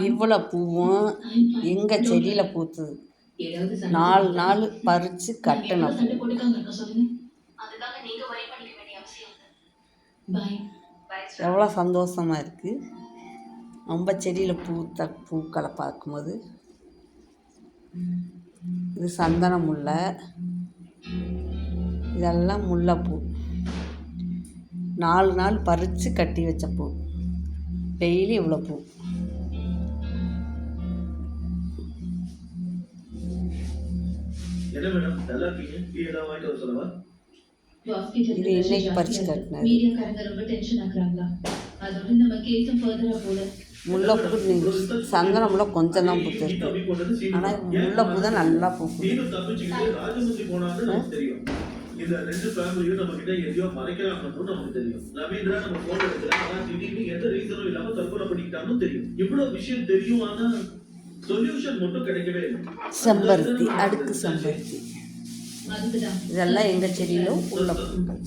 இவ்வளோ பூவும் எங்கள் செடியில் பூத்துது. 4 நாள் பறித்து கட்டின பூ. எவ்வளோ சந்தோஷமாக இருக்குது நம்ம செடியில் பூத்த பூக்களை பார்க்கும்போது. இது சந்தன முல்லை, இதெல்லாம் முல்லைப்பூ. 4 நாள் பறித்து கட்டி வச்ச பூ. டெய்லி இவ்வளோ பூ. இது இன்னைக்கு பறித்து கட்டினது. முல்லைப்பூ சந்தன முல்லை கொஞ்சம் தான் பூத்துருக்கு. ஆனால் முல்லைப்பூ தான் நல்லா பூக்குது. இந்த ரெண்டு ஃபேமிலியும் நம்ம கிட்ட எதையோ மறைக்கிறாங்கன்னு நமக்கு தெரியும். ரவீந்திரா நம்ம போன் எடுக்கல, ஆனா திடீர்னு எந்த ரீசனும் இல்லாம தற்கொலை பண்ணிக்கிட்டான்னு தெரியும். இவ்வளவு விஷயம் தெரியும், ஆனா சொல்யூஷன் மட்டும் கிடைக்கவே இல்லை. செம்பருத்தி, அடுக்கு செம்பருத்தி, இதெல்லாம் எங்க செடியிலும் உள்ள பூக்கள்.